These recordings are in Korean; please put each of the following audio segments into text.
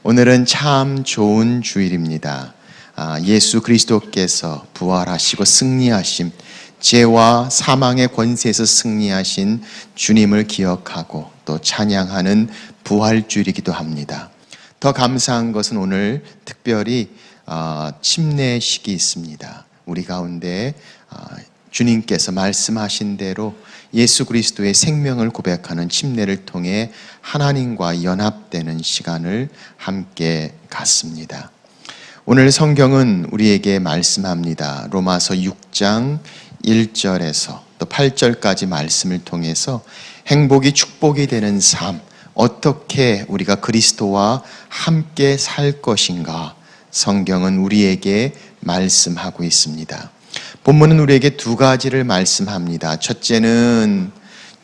오늘은 참 좋은 주일입니다. 예수 그리스도께서 부활하시고 승리하심, 죄와 사망의 권세에서 승리하신 주님을 기억하고 또 찬양하는 부활주일이기도 합니다. 더 감사한 것은 오늘 특별히 침례식이 있습니다. 우리 가운데 주님께서 말씀하신 대로 예수 그리스도의 생명을 고백하는 침례를 통해 하나님과 연합되는 시간을 함께 갖습니다. 오늘 성경은 우리에게 말씀합니다. 로마서 6장 1절에서 또 8절까지 말씀을 통해서 행복이 축복이 되는 삶, 어떻게 우리가 그리스도와 함께 살 것인가, 성경은 우리에게 말씀하고 있습니다. 본문은 우리에게 두 가지를 말씀합니다. 첫째는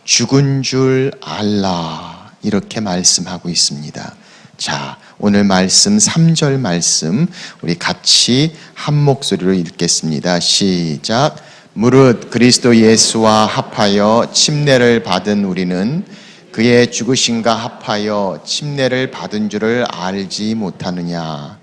죽은 줄 알라, 이렇게 말씀하고 있습니다. 자, 오늘 말씀 3절 말씀 우리 같이 한 목소리로 읽겠습니다. 시작. 무릇 그리스도 예수와 합하여 침례를 받은 우리는 그의 죽으심과 합하여 침례를 받은 줄을 알지 못하느냐.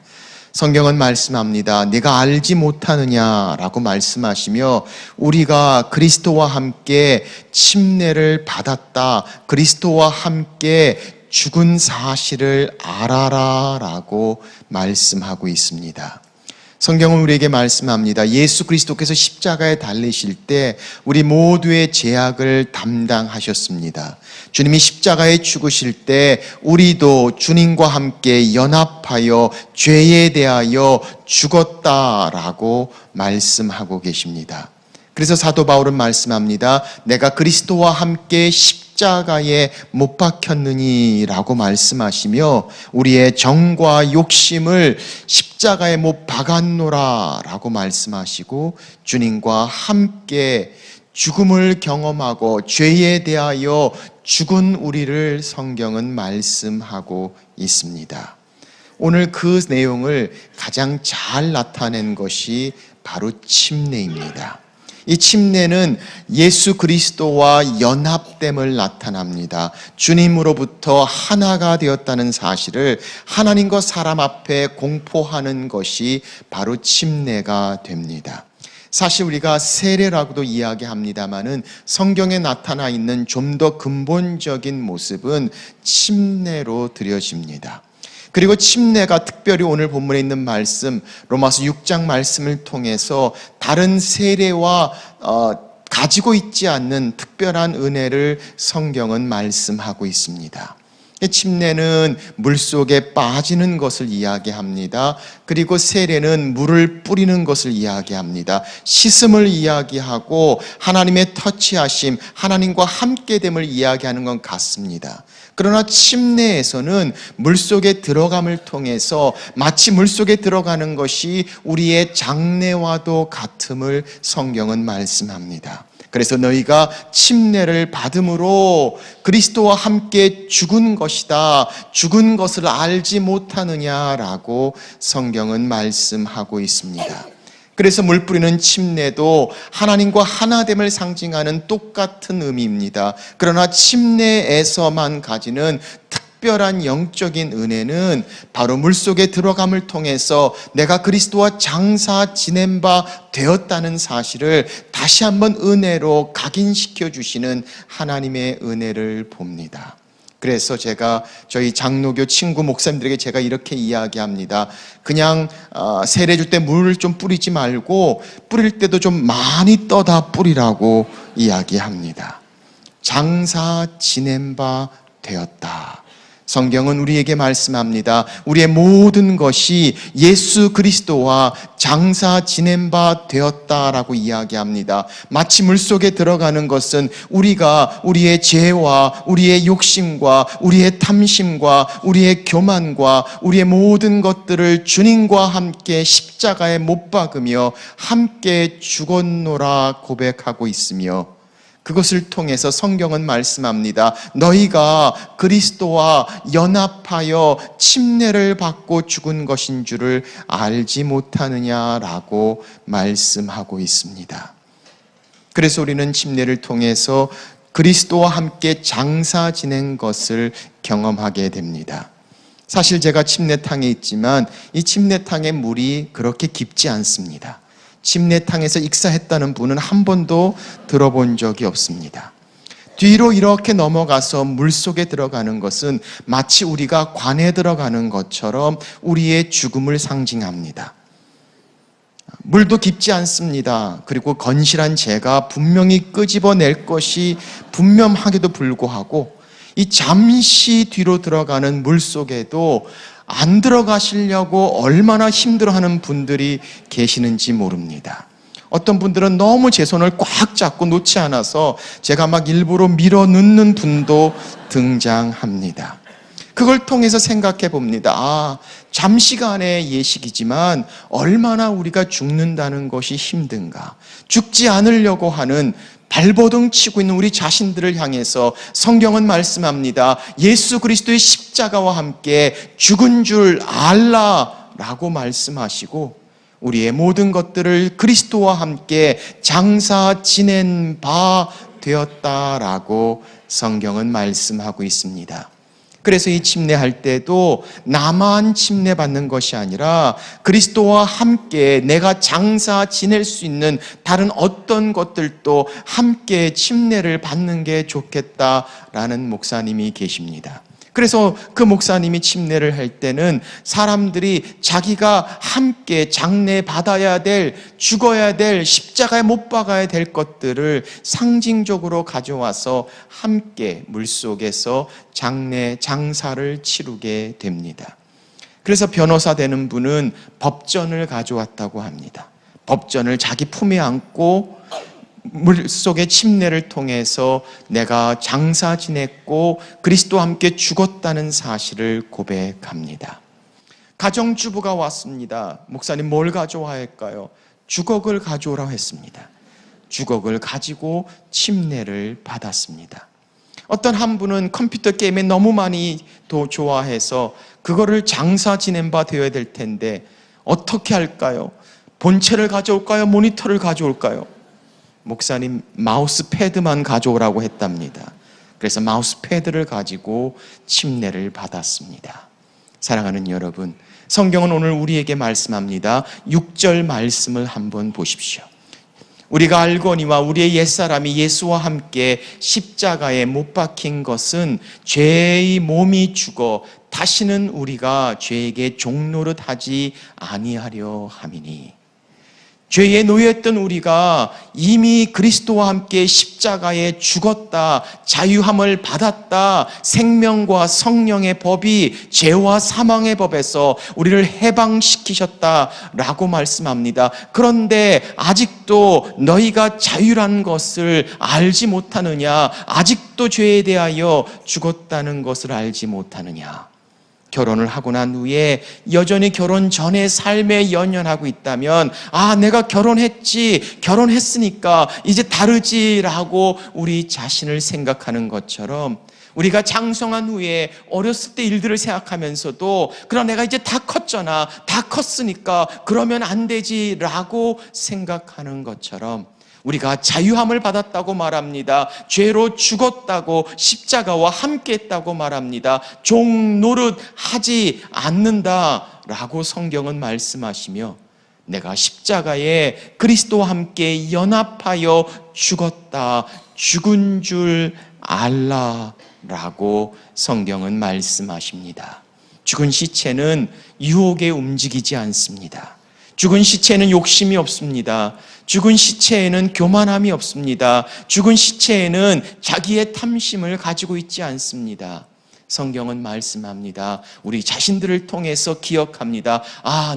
성경은 말씀합니다. 네가 알지 못하느냐라고 말씀하시며 우리가 그리스도와 함께 침례를 받았다, 그리스도와 함께 죽은 사실을 알아라 라고 말씀하고 있습니다. 성경은 우리에게 말씀합니다. 예수 그리스도께서 십자가에 달리실 때 우리 모두의 죄악을 담당하셨습니다. 주님이 십자가에 죽으실 때 우리도 주님과 함께 연합하여 죄에 대하여 죽었다라고 말씀하고 계십니다. 그래서 사도 바울은 말씀합니다. 내가 그리스도와 함께 십자가에 못 박혔느니 라고 말씀하시며 우리의 정과 욕심을 십자가에 못 박았노라 라고 말씀하시고 주님과 함께 죽음을 경험하고 죄에 대하여 죽은 우리를 성경은 말씀하고 있습니다. 오늘 그 내용을 가장 잘 나타낸 것이 바로 침례입니다. 이 침례는 예수 그리스도와 연합됨을 나타납니다. 주님으로부터 하나가 되었다는 사실을 하나님과 사람 앞에 공포하는 것이 바로 침례가 됩니다. 사실 우리가 세례라고도 이야기합니다마는 성경에 나타나 있는 좀 더 근본적인 모습은 침례로 드려집니다. 그리고 침례가 특별히 오늘 본문에 있는 말씀 로마서 6장 말씀을 통해서 다른 세례와 가지고 있지 않는 특별한 은혜를 성경은 말씀하고 있습니다. 침례는 물속에 빠지는 것을 이야기합니다. 그리고 세례는 물을 뿌리는 것을 이야기합니다. 씻음을 이야기하고 하나님의 터치하심, 하나님과 함께됨을 이야기하는 건 같습니다. 그러나 침례에서는 물속에 들어감을 통해서 마치 물속에 들어가는 것이 우리의 장래와도 같음을 성경은 말씀합니다. 그래서 너희가 침례를 받음으로 그리스도와 함께 죽은 것이다, 죽은 것을 알지 못하느냐라고 성경은 말씀하고 있습니다. 그래서 물 뿌리는 침례도 하나님과 하나됨을 상징하는 똑같은 의미입니다. 그러나 침례에서만 가지는 특별한 영적인 은혜는 바로 물속에 들어감을 통해서 내가 그리스도와 장사 지낸 바 되었다는 사실을 다시 한번 은혜로 각인시켜 주시는 하나님의 은혜를 봅니다. 그래서 제가 저희 장로교 친구 목사님들에게 제가 이렇게 이야기합니다. 그냥 세례 줄 때 물을 좀 뿌리지 말고 뿌릴 때도 좀 많이 떠다 뿌리라고 이야기합니다. 장사 지낸 바 되었다. 성경은 우리에게 말씀합니다. 우리의 모든 것이 예수 그리스도와 장사 지낸 바 되었다라고 이야기합니다. 마치 물속에 들어가는 것은 우리가 우리의 죄와 우리의 욕심과 우리의 탐심과 우리의 교만과 우리의 모든 것들을 주님과 함께 십자가에 못 박으며 함께 죽었노라 고백하고 있으며 그것을 통해서 성경은 말씀합니다. 너희가 그리스도와 연합하여 침례를 받고 죽은 것인 줄을 알지 못하느냐라고 말씀하고 있습니다. 그래서 우리는 침례를 통해서 그리스도와 함께 장사 지낸 것을 경험하게 됩니다. 사실 제가 침례탕에 있지만 이 침례탕의 물이 그렇게 깊지 않습니다. 침례탕에서 익사했다는 분은 한 번도 들어본 적이 없습니다. 뒤로 이렇게 넘어가서 물속에 들어가는 것은 마치 우리가 관에 들어가는 것처럼 우리의 죽음을 상징합니다. 물도 깊지 않습니다. 그리고 건실한 재가 분명히 끄집어낼 것이 분명하게도 불구하고 이 잠시 뒤로 들어가는 물 속에도 안 들어가시려고 얼마나 힘들어하는 분들이 계시는지 모릅니다. 어떤 분들은 너무 제 손을 꽉 잡고 놓지 않아서 제가 막 일부러 밀어 넣는 분도 등장합니다. 그걸 통해서 생각해 봅니다. 잠시간의 예식이지만 얼마나 우리가 죽는다는 것이 힘든가. 죽지 않으려고 하는 발버둥 치고 있는 우리 자신들을 향해서 성경은 말씀합니다. 예수 그리스도의 십자가와 함께 죽은 줄 알라라고 말씀하시고 우리의 모든 것들을 그리스도와 함께 장사 지낸 바 되었다라고 성경은 말씀하고 있습니다. 그래서 이 침례할 때도 나만 침례받는 것이 아니라 그리스도와 함께 내가 장사 지낼 수 있는 다른 어떤 것들도 함께 침례를 받는 게 좋겠다라는 목사님이 계십니다. 그래서 그 목사님이 침례를 할 때는 사람들이 자기가 함께 장례 받아야 될, 죽어야 될, 십자가에 못 박아야 될 것들을 상징적으로 가져와서 함께 물속에서 장사를 치르게 됩니다. 그래서 변호사 되는 분은 법전을 가져왔다고 합니다. 법전을 자기 품에 안고 물속의 침례를 통해서 내가 장사 지냈고 그리스도와 함께 죽었다는 사실을 고백합니다. 가정주부가 왔습니다. 목사님 뭘 가져와야 할까요? 주걱을 가져오라고 했습니다. 주걱을 가지고 침례를 받았습니다. 어떤 한 분은 컴퓨터 게임에 너무 많이 좋아해서 그거를 장사 지낸 바 되어야 될 텐데 어떻게 할까요? 본체를 가져올까요? 모니터를 가져올까요? 목사님 마우스 패드만 가져오라고 했답니다. 그래서 마우스 패드를 가지고 침례를 받았습니다. 사랑하는 여러분, 성경은 오늘 우리에게 말씀합니다. 6절 말씀을 한번 보십시오. 우리가 알거니와 우리의 옛사람이 예수와 함께 십자가에 못 박힌 것은 죄의 몸이 죽어 다시는 우리가 죄에게 종노릇 하지 아니하려 함이니. 죄에 놓여있던 우리가 이미 그리스도와 함께 십자가에 죽었다, 자유함을 받았다, 생명과 성령의 법이 죄와 사망의 법에서 우리를 해방시키셨다라고 말씀합니다. 그런데 아직도 너희가 자유란 것을 알지 못하느냐? 아직도 죄에 대하여 죽었다는 것을 알지 못하느냐? 결혼을 하고 난 후에 여전히 결혼 전의 삶에 연연하고 있다면 내가 결혼했으니까 이제 다르지라고 우리 자신을 생각하는 것처럼 우리가 장성한 후에 어렸을 때 일들을 생각하면서도 그러나 내가 이제 다 컸잖아, 다 컸으니까 그러면 안 되지라고 생각하는 것처럼 우리가 자유함을 받았다고 말합니다. 죄로 죽었다고 십자가와 함께했다고 말합니다. 종노릇 하지 않는다라고 성경은 말씀하시며 내가 십자가에 그리스도와 함께 연합하여 죽었다, 죽은 줄 알라라고 성경은 말씀하십니다. 죽은 시체는 유혹에 움직이지 않습니다. 죽은 시체에는 욕심이 없습니다. 죽은 시체에는 교만함이 없습니다. 죽은 시체에는 자기의 탐심을 가지고 있지 않습니다. 성경은 말씀합니다. 우리 자신들을 통해서 기억합니다.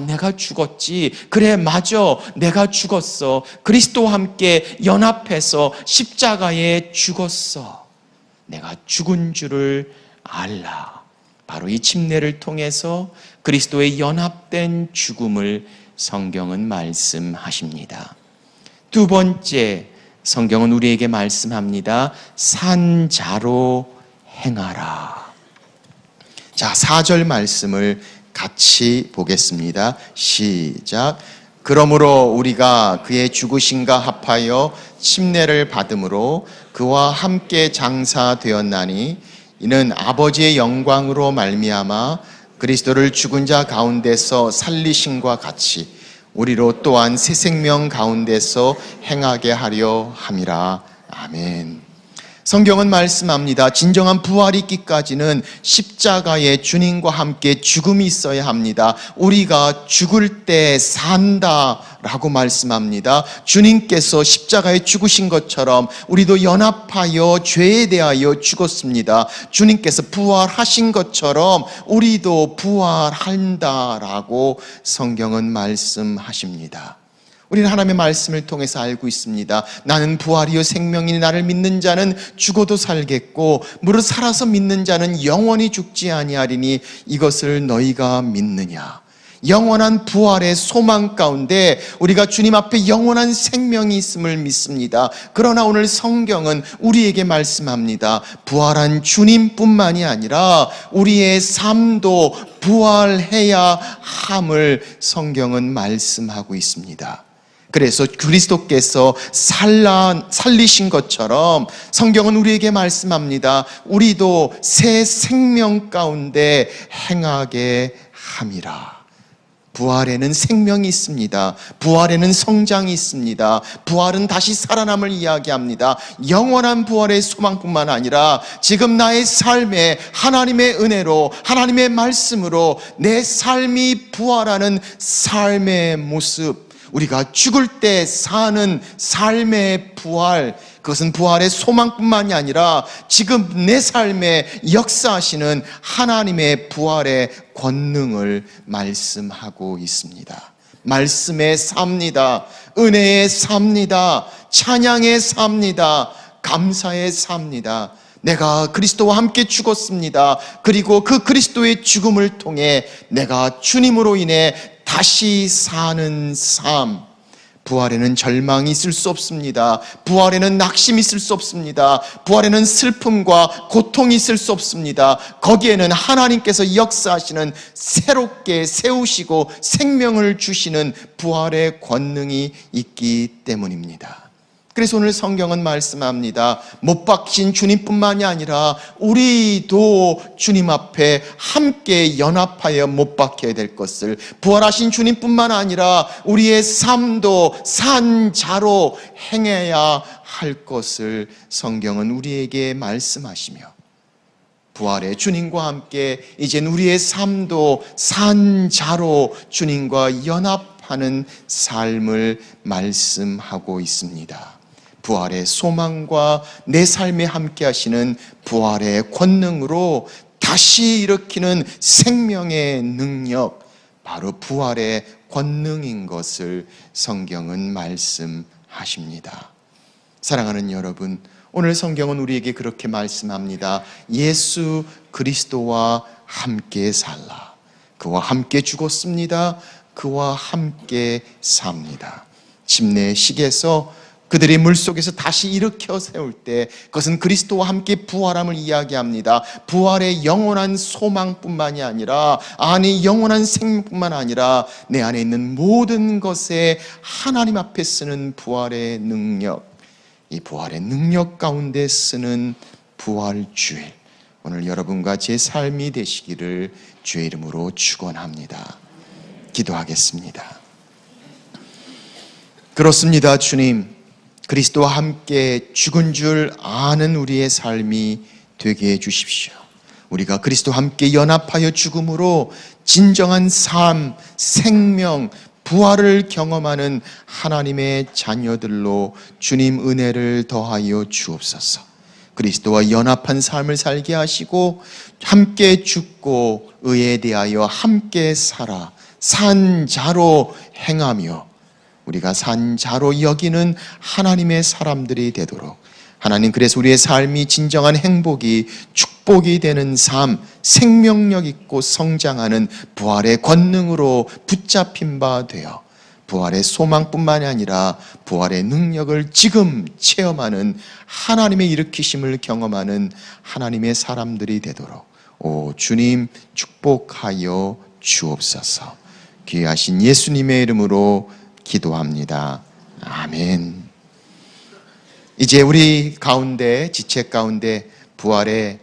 내가 죽었지. 그래, 맞아. 내가 죽었어. 그리스도와 함께 연합해서 십자가에 죽었어. 내가 죽은 줄을 알라. 바로 이 침례를 통해서 그리스도의 연합된 죽음을 성경은 말씀하십니다. 두 번째, 성경은 우리에게 말씀합니다. 산자로 행하라. 자, 4절 말씀을 같이 보겠습니다. 시작. 그러므로 우리가 그의 죽으심과 합하여 침례를 받음으로 그와 함께 장사되었나니 이는 아버지의 영광으로 말미암아 그리스도를 죽은 자 가운데서 살리심과 같이 우리로 또한 새 생명 가운데서 행하게 하려 함이라. 아멘. 성경은 말씀합니다. 진정한 부활이 있기까지는 십자가에 주님과 함께 죽음이 있어야 합니다. 우리가 죽을 때 산다라고 말씀합니다. 주님께서 십자가에 죽으신 것처럼 우리도 연합하여 죄에 대하여 죽었습니다. 주님께서 부활하신 것처럼 우리도 부활한다라고 성경은 말씀하십니다. 우리는 하나님의 말씀을 통해서 알고 있습니다. 나는 부활이요 생명이니 나를 믿는 자는 죽어도 살겠고 무릇 살아서 믿는 자는 영원히 죽지 아니하리니 이것을 너희가 믿느냐. 영원한 부활의 소망 가운데 우리가 주님 앞에 영원한 생명이 있음을 믿습니다. 그러나 오늘 성경은 우리에게 말씀합니다. 부활한 주님뿐만이 아니라 우리의 삶도 부활해야 함을 성경은 말씀하고 있습니다. 그래서 그리스도께서 살리신 것처럼 성경은 우리에게 말씀합니다. 우리도 새 생명 가운데 행하게 함이라. 부활에는 생명이 있습니다. 부활에는 성장이 있습니다. 부활은 다시 살아남을 이야기합니다. 영원한 부활의 소망뿐만 아니라 지금 나의 삶에 하나님의 은혜로 하나님의 말씀으로 내 삶이 부활하는 삶의 모습, 우리가 죽을 때 사는 삶의 부활, 그것은 부활의 소망뿐만이 아니라 지금 내 삶에 역사하시는 하나님의 부활의 권능을 말씀하고 있습니다. 말씀에 삽니다. 은혜에 삽니다. 찬양에 삽니다. 감사에 삽니다. 내가 그리스도와 함께 죽었습니다. 그리고 그 그리스도의 죽음을 통해 내가 주님으로 인해 다시 사는 삶. 부활에는 절망이 있을 수 없습니다. 부활에는 낙심이 있을 수 없습니다. 부활에는 슬픔과 고통이 있을 수 없습니다. 거기에는 하나님께서 역사하시는 새롭게 세우시고 생명을 주시는 부활의 권능이 있기 때문입니다. 그래서 오늘 성경은 말씀합니다. 못 박힌 주님뿐만이 아니라 우리도 주님 앞에 함께 연합하여 못 박혀야 될 것을, 부활하신 주님뿐만 아니라 우리의 삶도 산자로 행해야 할 것을 성경은 우리에게 말씀하시며, 부활의 주님과 함께 이젠 우리의 삶도 산자로 주님과 연합하는 삶을 말씀하고 있습니다. 부활의 소망과 내 삶에 함께 하시는 부활의 권능으로 다시 일으키는 생명의 능력, 바로 부활의 권능인 것을 성경은 말씀하십니다. 사랑하는 여러분, 오늘 성경은 우리에게 그렇게 말씀합니다. 예수 그리스도와 함께 살라. 그와 함께 죽었습니다. 그와 함께 삽니다. 침례식에서 그들이 물속에서 다시 일으켜 세울 때 그것은 그리스도와 함께 부활함을 이야기합니다. 부활의 영원한 소망뿐만이 아니라, 영원한 생명뿐만 아니라 내 안에 있는 모든 것에 하나님 앞에 쓰는 부활의 능력, 이 부활의 능력 가운데 쓰는 부활주일, 오늘 여러분과 제 삶이 되시기를 주의 이름으로 축원합니다. 기도하겠습니다. 그렇습니다. 주님, 그리스도와 함께 죽은 줄 아는 우리의 삶이 되게 해 주십시오. 우리가 그리스도와 함께 연합하여 죽음으로 진정한 삶, 생명, 부활을 경험하는 하나님의 자녀들로 주님 은혜를 더하여 주옵소서. 그리스도와 연합한 삶을 살게 하시고 함께 죽고 의에 대하여 함께 살아 산자로 행하며 우리가 산자로 여기는 하나님의 사람들이 되도록, 하나님, 그래서 우리의 삶이 진정한 행복이, 축복이 되는 삶, 생명력 있고 성장하는 부활의 권능으로 붙잡힌 바 되어 부활의 소망뿐만이 아니라 부활의 능력을 지금 체험하는, 하나님의 일으키심을 경험하는 하나님의 사람들이 되도록 오 주님 축복하여 주옵소서. 귀하신 예수님의 이름으로 기도합니다. 아멘. 이제 우리 가운데, 지체 가운데 부활의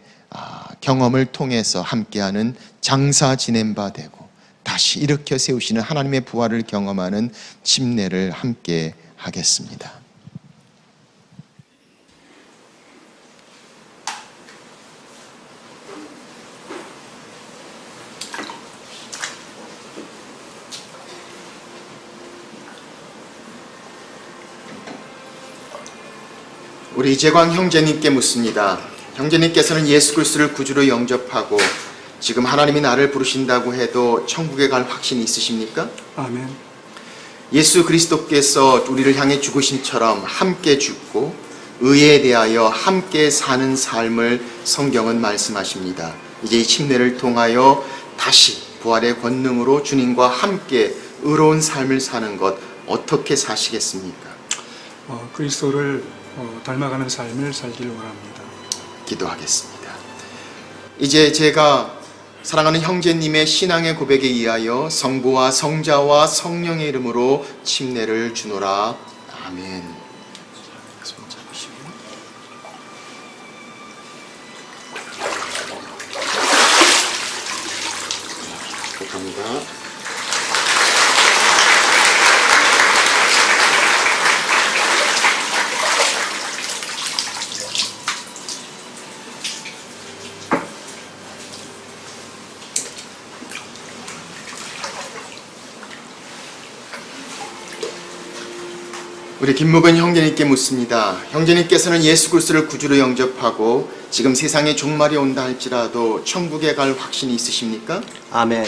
경험을 통해서 함께하는 장사 지낸 바 되고 다시 일으켜 세우시는 하나님의 부활을 경험하는 침례를 함께 하겠습니다. 우리 이재광 형제님께 묻습니다. 형제님께서는 예수 그리스도를 구주로 영접하고 지금 하나님이 나를 부르신다고 해도 천국에 갈 확신이 있으십니까? 아멘. 예수 그리스도께서 우리를 향해 죽으신처럼 함께 죽고 의에 대하여 함께 사는 삶을 성경은 말씀하십니다. 이제 이 침례를 통하여 다시 부활의 권능으로 주님과 함께 의로운 삶을 사는 것 어떻게 사시겠습니까? 그리스도를 닮아가는 삶을 살기를 원합니다. 기도하겠습니다. 이제 제가 사랑하는 형제님의 신앙의 고백에 의하여 성부와 성자와 성령의 이름으로 침례를 주노라. 아멘. 손 잡으시고. 감사합니다. 우리 김묵은 형제님께 묻습니다. 형제님께서는 예수 그리스도를 구주로 영접하고 지금 세상에 종말이 온다 할지라도 천국에 갈 확신이 있으십니까? 아멘.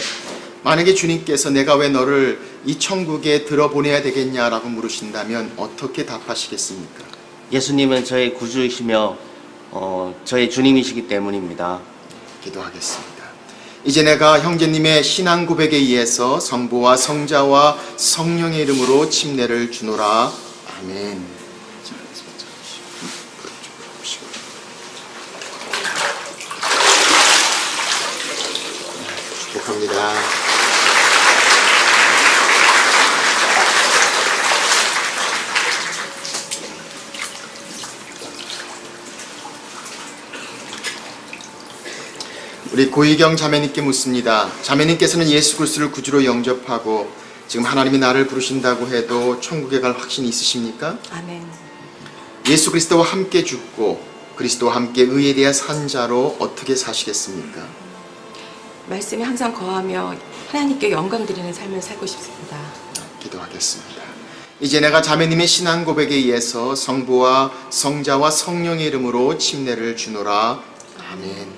만약에 주님께서 내가 왜 너를 이 천국에 들어보내야 되겠냐라고 물으신다면 어떻게 답하시겠습니까? 예수님은 저의 구주이시며 저의 주님이시기 때문입니다. 기도하겠습니다. 이제 내가 형제님의 신앙 고백에 의해서 성부와 성자와 성령의 이름으로 침례를 주노라. 아멘. 축복합니다. 우리 고희경 자매님께 묻습니다. 자매님께서는 예수 그리스도를 구주로 영접하고 지금 하나님이 나를 부르신다고 해도 천국에 갈 확신이 있으십니까? 아멘. 예수 그리스도와 함께 죽고 그리스도와 함께 의에 대한 산 자로 어떻게 사시겠습니까? 말씀에 항상 거하며 하나님께 영광 드리는 삶을 살고 싶습니다. 기도하겠습니다. 이제 내가 자매님의 신앙 고백에 의해서 성부와 성자와 성령의 이름으로 침례를 주노라. 아멘.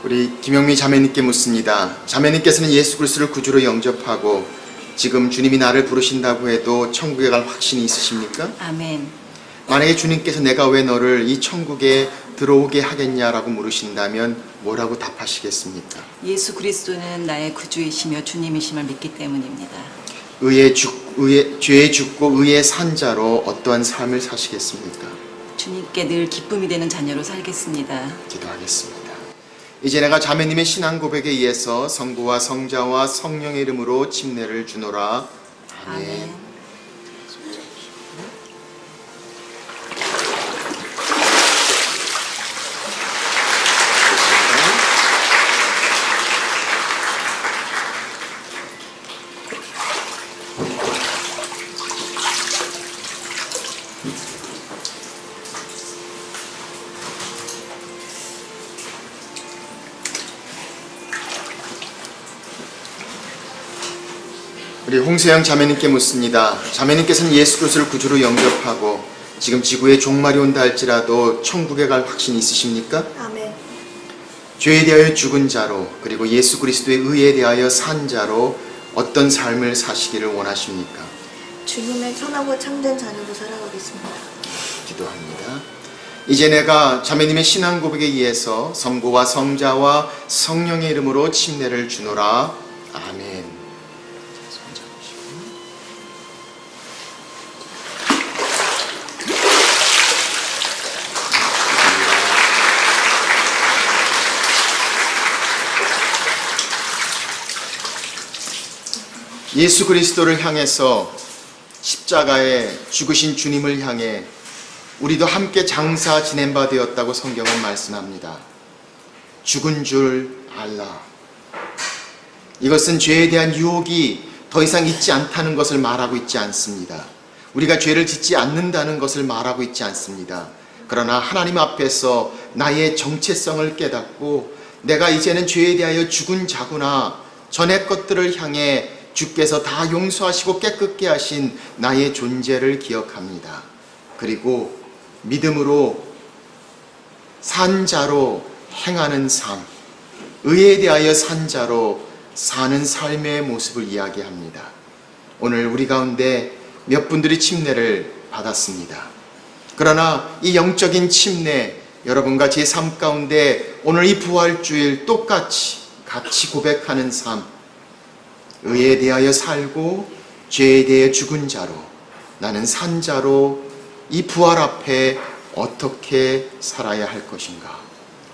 우리 김영미 자매님께 묻습니다. 자매님께서는 예수 그리스도를 구주로 영접하고 지금 주님이 나를 부르신다고 해도 천국에 갈 확신이 있으십니까? 아멘. 만약에 주님께서 내가 왜 너를 이 천국에 들어오게 하겠냐라고 물으신다면 뭐라고 답하시겠습니까? 예수 그리스도는 나의 구주이시며 주님이심을 믿기 때문입니다. 죄에 죽고 의의 산 자로 어떠한 삶을 사시겠습니까? 주님께 늘 기쁨이 되는 자녀로 살겠습니다. 기도하겠습니다. 이제 내가 자매님의 신앙 고백에 의해서 성부와 성자와 성령의 이름으로 침례를 주노라. 아멘. 아멘. 우리 홍세영 자매님께 묻습니다. 자매님께서는 예수 그리스도를 구주로 영접하고 지금 지구에 종말이 온다 할지라도 천국에 갈 확신이 있으십니까? 아멘. 죄에 대하여 죽은 자로 그리고 예수 그리스도의 의에 대하여 산 자로 어떤 삶을 사시기를 원하십니까? 주님의 선하고 참된 자녀로 살아가겠습니다. 기도합니다. 이제 내가 자매님의 신앙 고백에 의해서 성부와 성자와 성령의 이름으로 침례를 주노라. 아멘. 예수 그리스도를 향해서 십자가에 죽으신 주님을 향해 우리도 함께 장사 지낸 바 되었다고 성경은 말씀합니다. 죽은 줄 알라. 이것은 죄에 대한 유혹이 더 이상 있지 않다는 것을 말하고 있지 않습니다. 우리가 죄를 짓지 않는다는 것을 말하고 있지 않습니다. 그러나 하나님 앞에서 나의 정체성을 깨닫고 내가 이제는 죄에 대하여 죽은 자구나, 전의 것들을 향해 주께서 다 용서하시고 깨끗게 하신 나의 존재를 기억합니다. 그리고 믿음으로 산 자로 행하는 삶, 의에 대하여 산 자로 사는 삶의 모습을 이야기합니다. 오늘 우리 가운데 몇 분들이 침례를 받았습니다. 그러나 이 영적인 침례, 여러분과 제 삶 가운데 오늘 이 부활주일 똑같이 같이 고백하는 삶, 의에 대하여 살고 죄에 대해 죽은 자로, 나는 산 자로 이 부활 앞에 어떻게 살아야 할 것인가.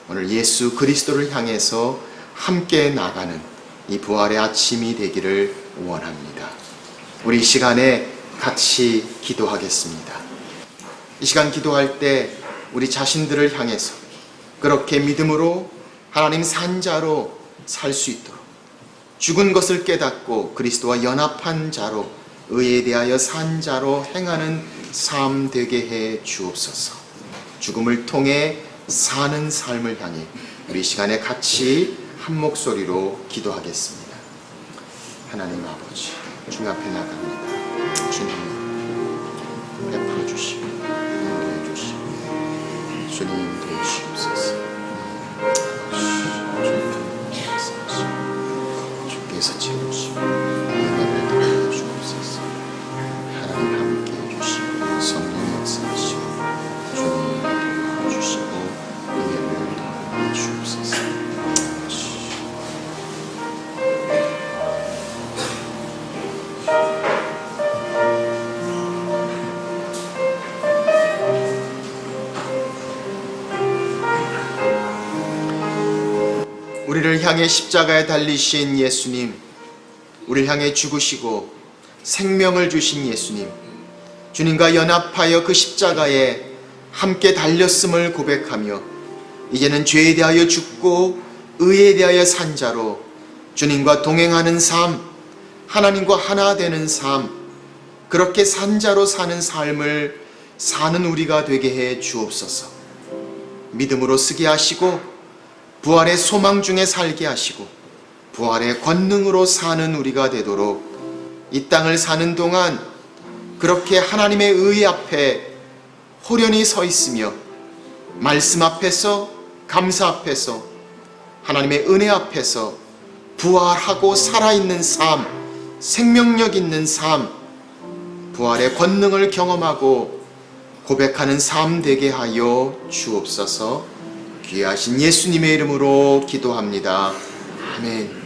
오늘 예수 그리스도를 향해서 함께 나가는 이 부활의 아침이 되기를 원합니다. 우리 이 시간에 같이 기도하겠습니다. 이 시간 기도할 때 우리 자신들을 향해서 그렇게 믿음으로 하나님 산 자로 살 수 있도록, 죽은 것을 깨닫고 그리스도와 연합한 자로, 의에 대하여 산 자로 행하는 삶 되게 해 주옵소서. 죽음을 통해 사는 삶을 향해 우리 시간에 같이 한 목소리로 기도하겠습니다. 하나님 아버지, 주님 앞에 나갑니다. 주님 베풀어 주시고 인도해 주시고 주님 도우시옵소서. 주께서 채우시고 은혜를 더하여 주옵소서. 하나님 함께 해주시고 성령의 역사하시고 주님 도와주시고 은혜를 더하여 주옵소서. 우리를 향해 십자가에 달리신 예수님, 우리를 향해 죽으시고 생명을 주신 예수님, 주님과 연합하여 그 십자가에 함께 달렸음을 고백하며 이제는 죄에 대하여 죽고 의에 대하여 산 자로 주님과 동행하는 삶, 하나님과 하나 되는 삶, 그렇게 산 자로 사는 삶을 사는 우리가 되게 해 주옵소서. 믿음으로 쓰게 하시고 부활의 소망 중에 살게 하시고 부활의 권능으로 사는 우리가 되도록 이 땅을 사는 동안 그렇게 하나님의 의 앞에 호련히 서 있으며 말씀 앞에서, 감사 앞에서, 하나님의 은혜 앞에서 부활하고 살아있는 삶, 생명력 있는 삶, 부활의 권능을 경험하고 고백하는 삶 되게 하여 주옵소서. 귀하신 예수님의 이름으로 기도합니다. 아멘.